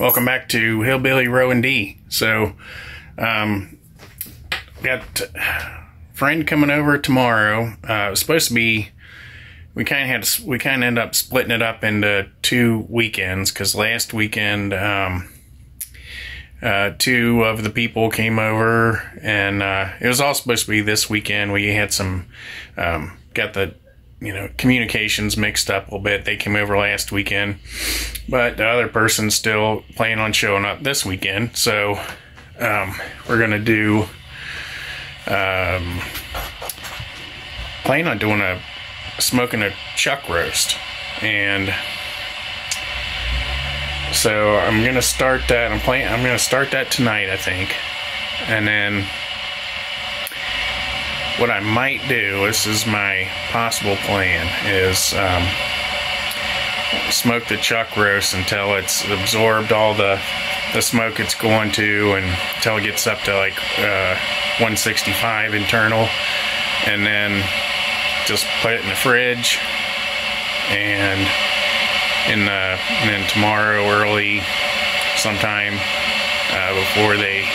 Welcome back to HillbillyROandD. So, got a friend coming over tomorrow. It was supposed to be, we kind of ended up splitting it up into 2 weekends, because last weekend, 2 of the people came over, and it was all supposed to be this weekend. We had some, got the communications mixed up a little bit. They came over last weekend, but the other person's still planning on showing up this weekend. So we're gonna do plan on doing smoking a chuck roast, and so I'm gonna start that. I'm gonna start that tonight, I think, and then what I might do, this is my possible plan, is smoke the chuck roast until it's absorbed all the smoke it's going to, and until it gets up to like 165 internal, and then just put it in the fridge, and then tomorrow early sometime before they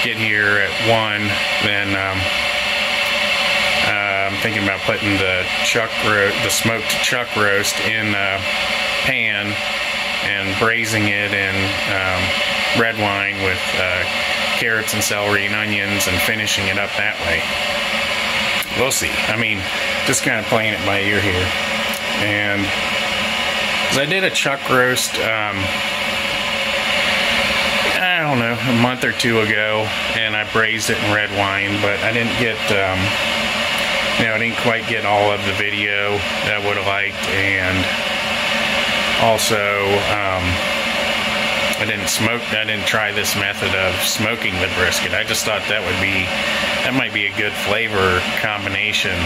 get here at 1, then I'm thinking about putting the smoked chuck roast in a pan and braising it in red wine with carrots and celery and onions, and finishing it up that way. We'll see. I mean, just kind of playing it by ear here. And because I did a chuck roast, I don't know, a month or 2 ago, and I braised it in red wine, but I didn't get I didn't quite get all of the video that I would have liked, and also I didn't try this method of smoking the brisket. I just thought that might be a good flavor combination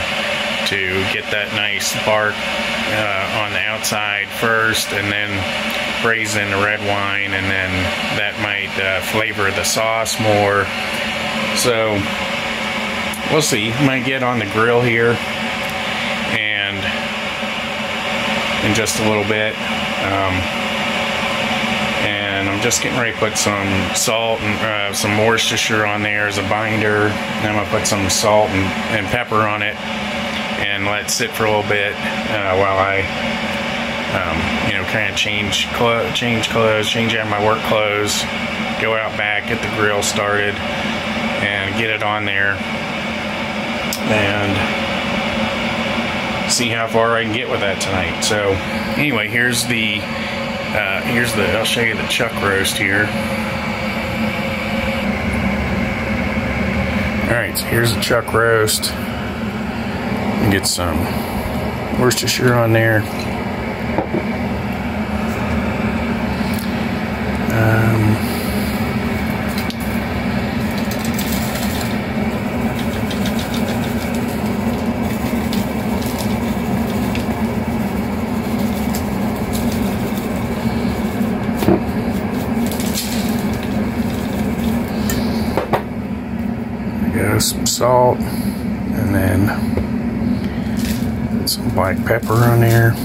to get that nice bark on the outside first, and then braise in the red wine, and then that might flavor the sauce more. So we'll see. Might get on the grill here and in just a little bit, and I'm just getting ready to put some salt and some Worcestershire on there as a binder. And I'm gonna put some salt and pepper on it and let it sit for a little bit while I kind of change clothes, change out my work clothes, go out back, get the grill started, and get it on there, and see how far I can get with that tonight. So anyway, here's the I'll show you the chuck roast here. Alright, so here's the chuck roast. Get some Worcestershire on there. Some salt, and then some black pepper on there.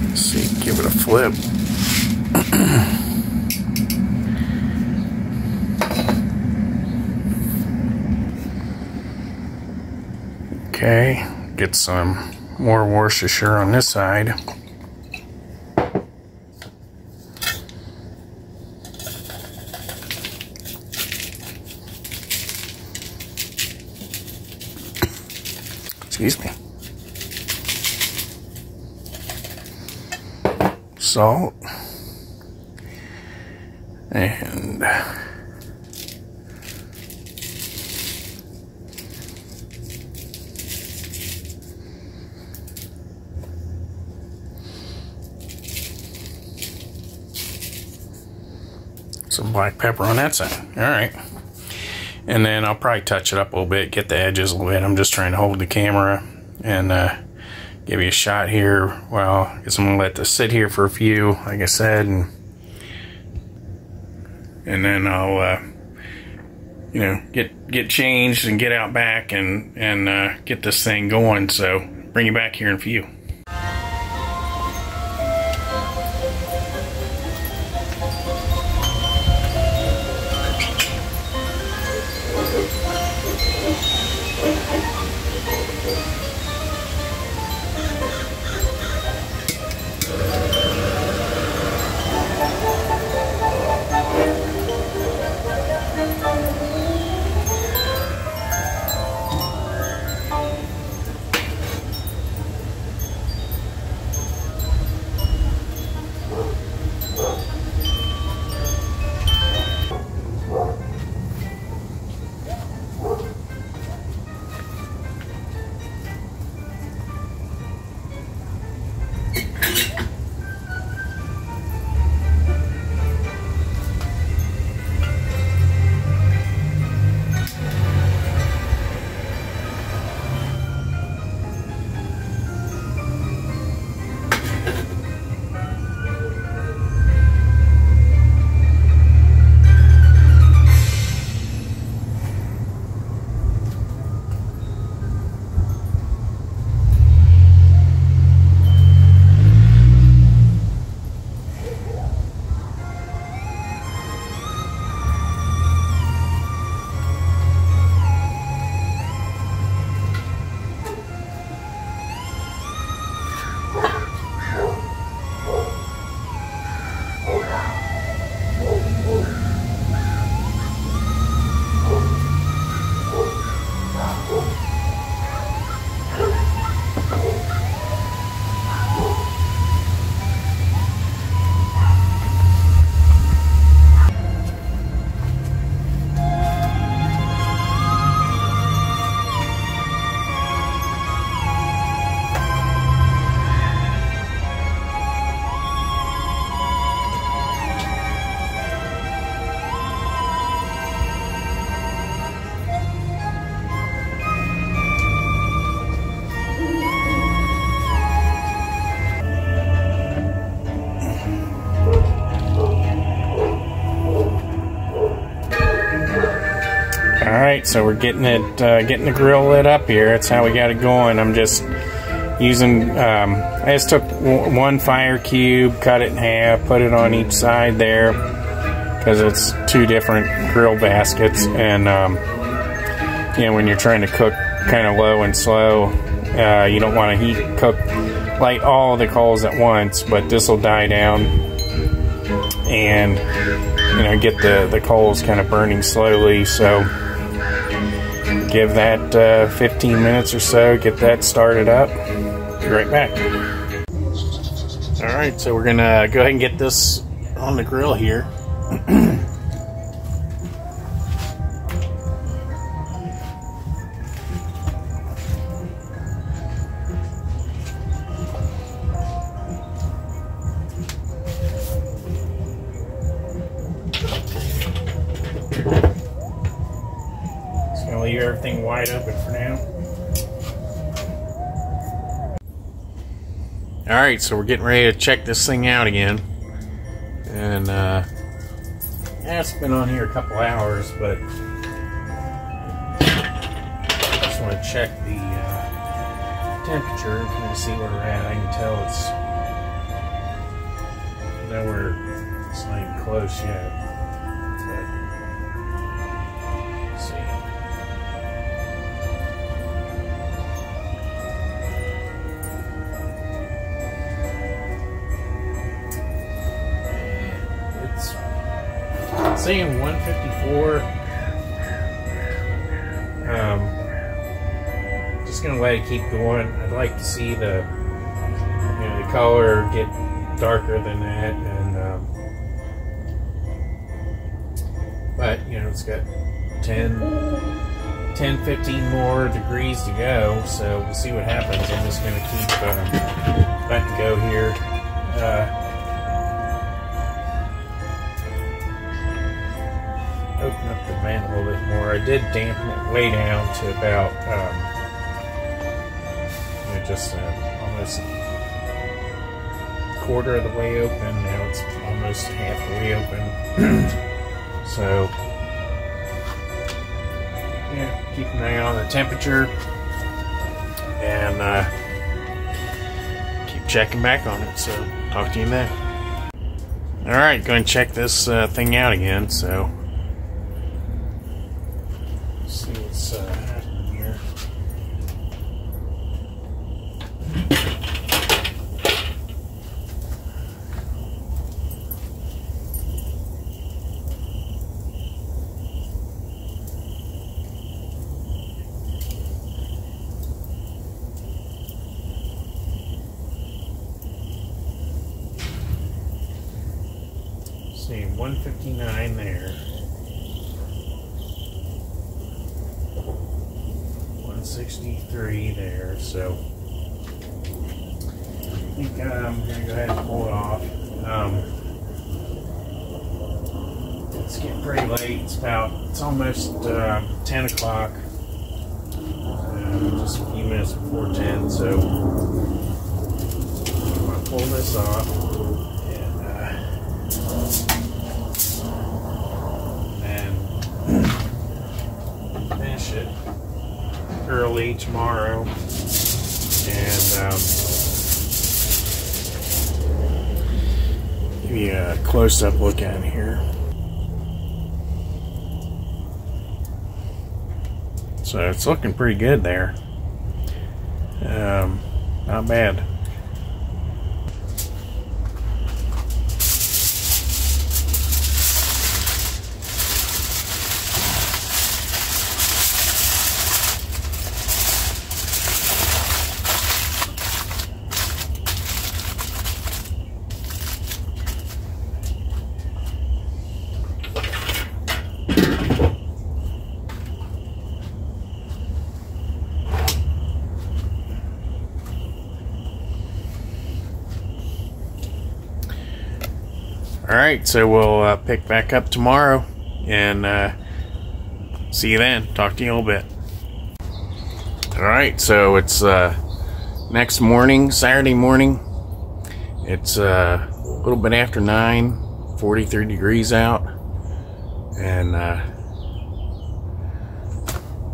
Let's see, give it a flip. Okay, get some more Worcestershire on this side. Excuse me. Salt. And some black pepper on that side. All right. And then I'll probably touch it up a little bit, get the edges a little bit. I'm just trying to hold the camera and give you a shot here. Well, I guess I'm going to let this sit here for a few, like I said, and then I'll you know, get changed and get out back and get this thing going. So bring you back here in a few. Alright, so we're getting the grill lit up here. That's how we got it going. I'm just using, I just took one fire cube, cut it in half, put it on each side there, because it's two different grill baskets, and you know, when you're trying to cook kind of low and slow, you don't want to light all the coals at once, but this will die down and, you know, get the coals kind of burning slowly. So give that 15 minutes or so, get that started up. Be right back. Alright, so we're gonna go ahead and get this on the grill here. Leave everything wide open for now. Alright, so we're getting ready to check this thing out again. And yeah, it's been on here a couple hours, but I just want to check the temperature and kind of see where we're at. I can tell it's nowhere, it's not even close yet. Saying 154. Just gonna let it keep going. I'd like to see the color get darker than that, and but it's got 10, 15 more degrees to go, so we'll see what happens. I'm just gonna keep letting it go here. Open up the vent a little bit more. I did dampen it way down to about just almost a quarter of the way open. Now it's almost half the way open. So keep an eye on the temperature, and keep checking back on it. So talk to you then. Alright, going to check this thing out again. So let's see what's happening here. See, 159 there. 163 there. So I think I'm gonna go ahead and pull it off. It's getting pretty late. It's almost 10 o'clock. Just a few minutes before 10. So I'm gonna pull this off. Finish it early tomorrow, and give you a close-up look at it here. So it's looking pretty good there. Not bad. Alright, so we'll pick back up tomorrow, and see you then. Talk to you in a little bit. Alright, so it's next morning, Saturday morning. It's a little bit after 9, 43 degrees out, and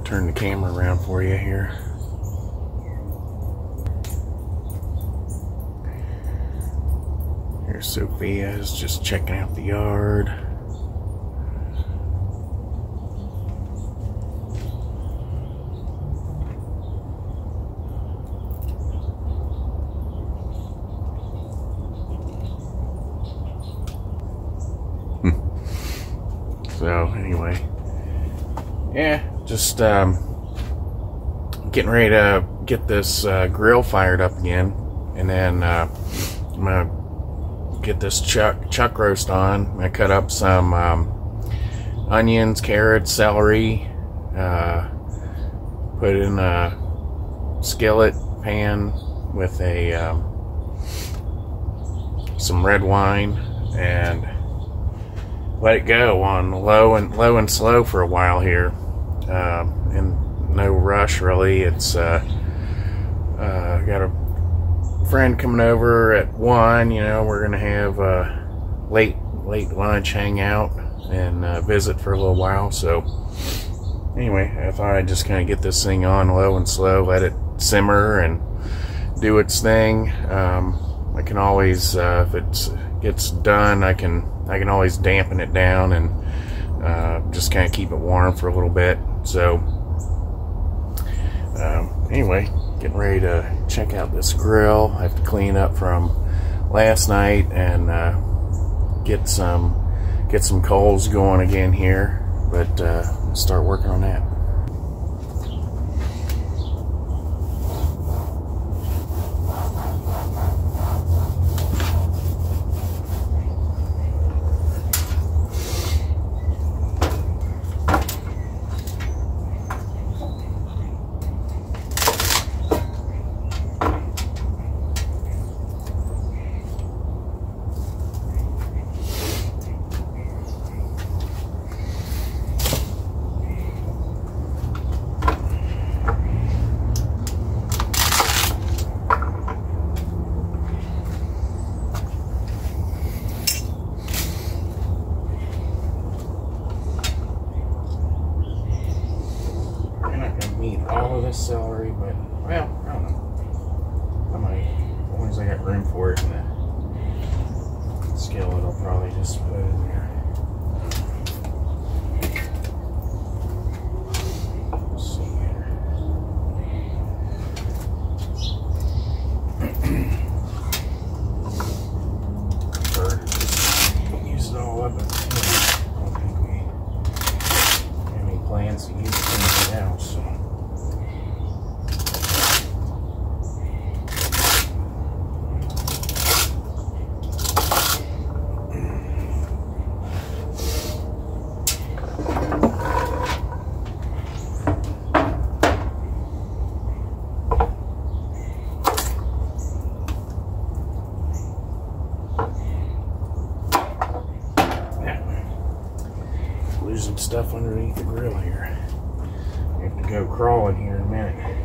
turn the camera around for you here. Here's Sophia is just checking out the yard. So anyway, yeah, just getting ready to get this grill fired up again, and then I'm gonna get this Chuckroast on. I cut up some onions, carrots, celery, put it in a skillet pan with a some red wine, and let it go on low and slow for a while here, and no rush really. It's got a friend coming over at 1. You know, we're gonna have late lunch, hang out, and visit for a little while. So anyway, I thought I'd just kind of get this thing on low and slow, let it simmer and do its thing. I can always, if it gets done, I can always dampen it down and just kind of keep it warm for a little bit. So anyway, getting ready to check out this grill. I have to clean up from last night and get some coals going again here, but start working on that. I got room for it in the skillet, I'll probably just put it in there. Let's see here. Or just use it all up. I don't think we have any plans to use anything else. So. Losing stuff underneath the grill here. I have to go crawling here in a minute.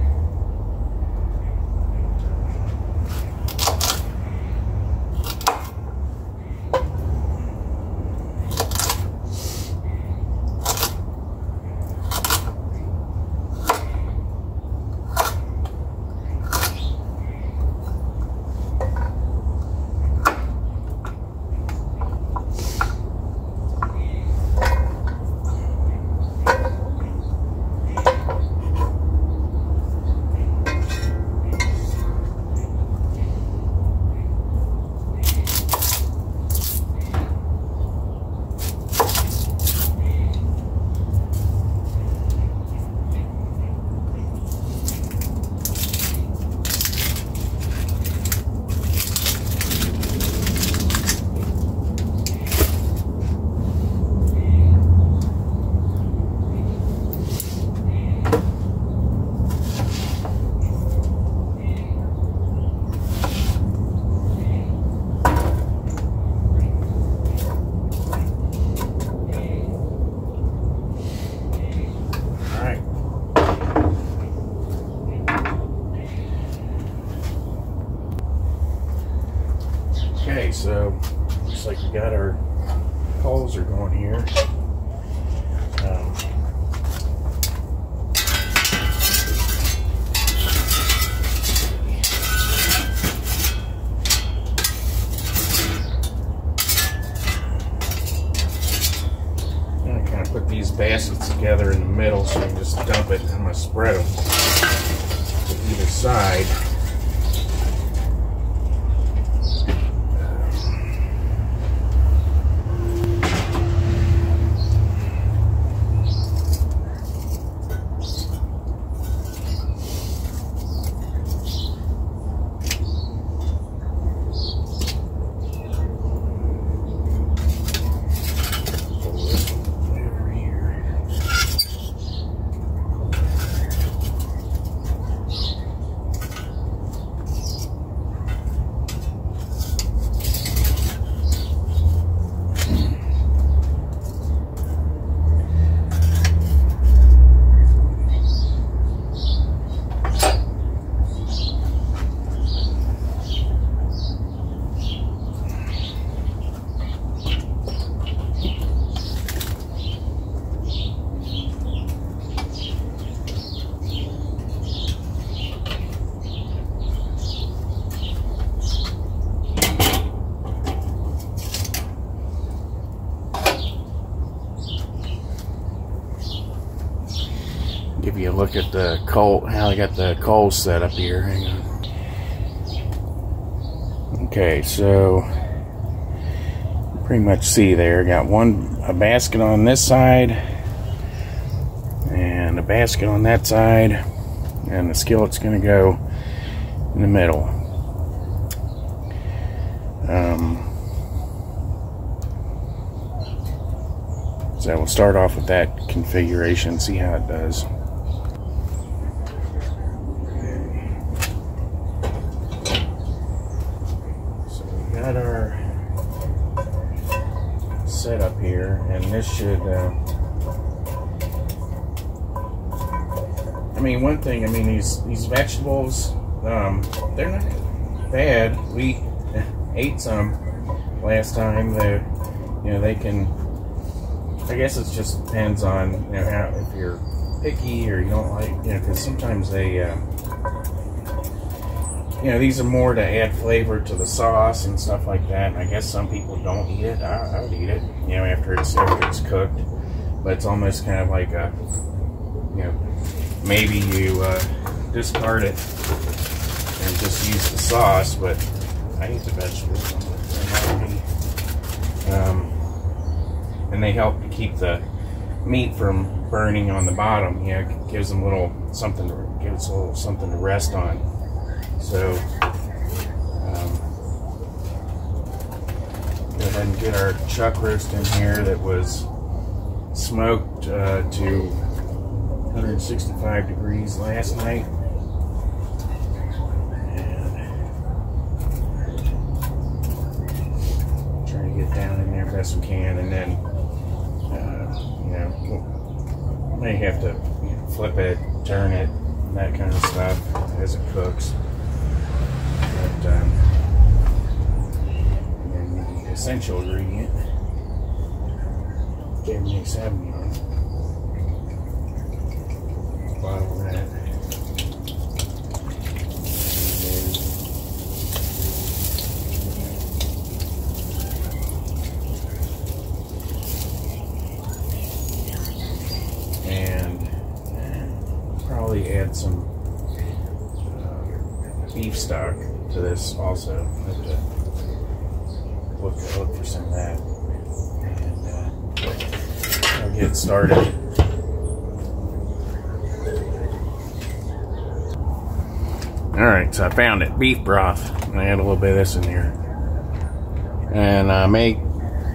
Okay, so looks like we got our coals are going here. I'm gonna kind of put these baskets together in the middle so you can just dump it. I'm gonna spread them to either side. Give you a look at the coal, how I got the coals set up here. Hang on. Okay, so pretty much see there. Got a basket on this side and a basket on that side, and the skillet's going to go in the middle. So we'll start off with that configuration, see how it does. Got our setup here, and this should I mean, one thing, I mean, these vegetables, they're not bad. We ate some last time. They can, I guess it just depends on, how, if you're picky or you don't like, because sometimes they you know, these are more to add flavor to the sauce and stuff like that. And I guess some people don't eat it. I would eat it, you know, after it's cooked. But it's almost kind of like a, you know, maybe you discard it and just use the sauce. But I eat the vegetables. And they help to keep the meat from burning on the bottom. You know, it gives them a little something to rest on. So go ahead and get our chuck roast in here that was smoked to 165 degrees last night. And try to get down in there best we can, and then you know, we may have to flip it, turn it, that kind of stuff as it cooks. But and the essential ingredient, Cabernet Sauvignon, bottle of that. And probably add some beef stock to this also. Have to look for some of that, and I'll get started. All right, so I found it, beef broth. I add a little bit of this in there, and I may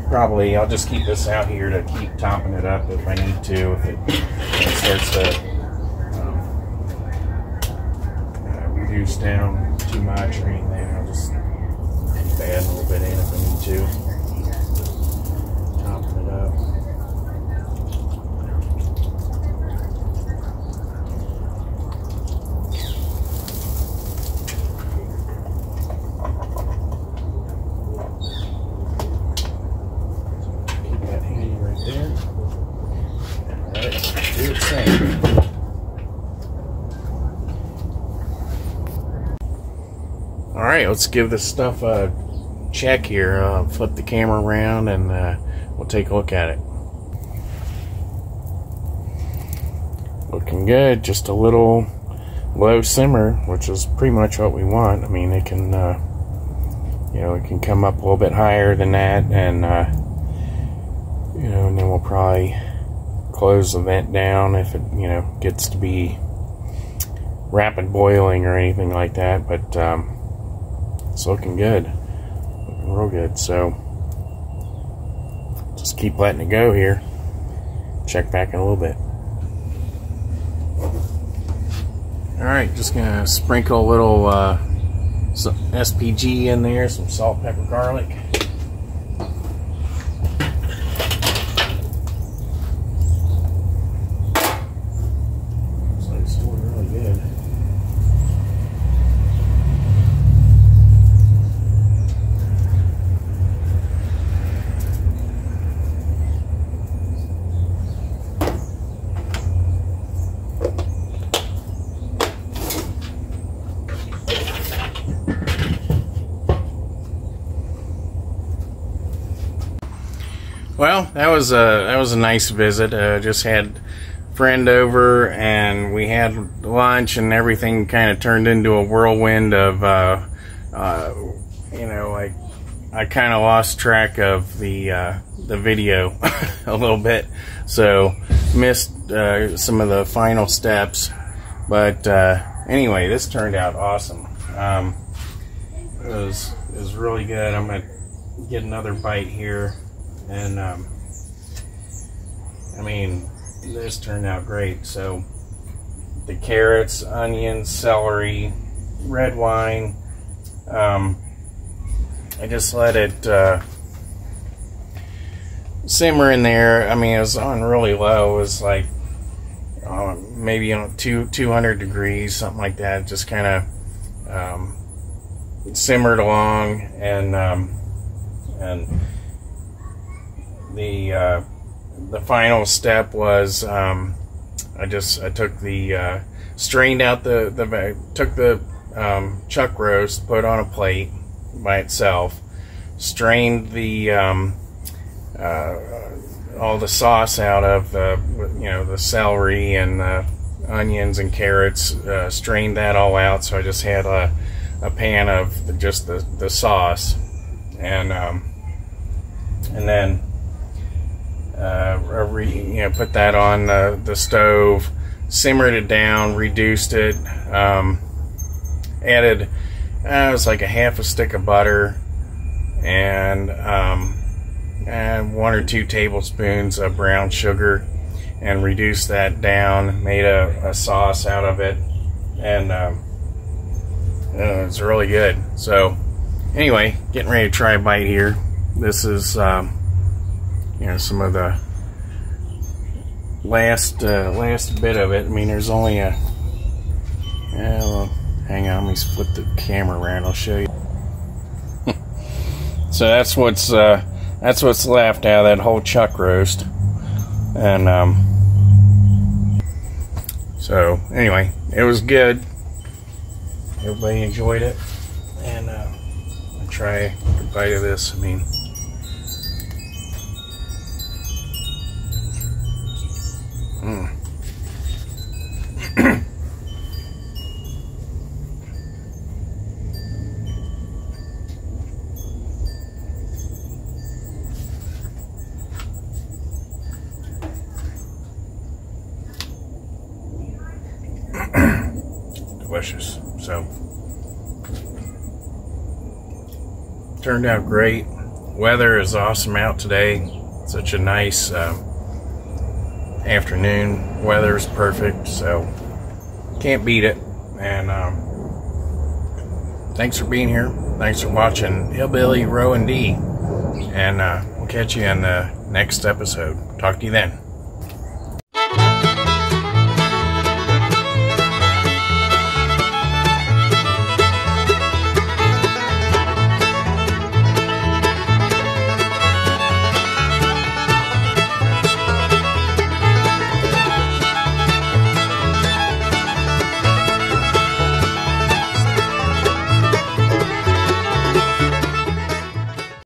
probably, I'll just keep this out here to keep topping it up if I need to. If it starts to reduce down too much or anything, I'll just add a little bit in if I need to. Topping it up. Keep that handy right there. Alright, do the same. Alright, let's give this stuff a check here. Flip the camera around and we'll take a look at it. Looking good, just a little low simmer, which is pretty much what we want. I mean, it can, you know, it can come up a little bit higher than that, and, you know, and then we'll probably close the vent down if it, you know, gets to be rapid boiling or anything like that. But, it's looking good, looking real good. So just keep letting it go here. Check back in a little bit. All right, just gonna sprinkle a little some SPG in there, some salt, pepper, garlic. So it's doing really good. Well, that was a nice visit. Just had a friend over, and we had lunch, and everything kind of turned into a whirlwind of, you know, like I kind of lost track of the video a little bit, so missed some of the final steps. But anyway, this turned out awesome. It was really good. I'm gonna get another bite here. And I mean, this turned out great. So the carrots, onions, celery, red wine, I just let it simmer in there. I mean, it was on really low. It was like maybe 200 degrees, something like that. Just kind of simmered along, and the final step was I took the strained out took the Chuckroast, put on a plate by itself, strained the all the sauce out of the celery and the onions and carrots, strained that all out, so I just had a pan of just the sauce, and then put that on the stove, simmered it down, reduced it, added it was like a half a stick of butter, and 1 or 2 tablespoons of brown sugar, and reduced that down, made a sauce out of it, and it's really good. So anyway, getting ready to try a bite here. This is some of the last bit of it. I mean, there's only a well, hang on, let me flip the camera around, I'll show you. So that's what's left out of that whole Chuckroast. And so anyway, it was good. Everybody enjoyed it, and I'll try a bite of this. I mean, delicious. So turned out great. Weather is awesome out today. Such a nice afternoon. Weather is perfect, so can't beat it. And thanks for being here. Thanks for watching HillbillyROandD, and we'll catch you in the next episode. Talk to you then.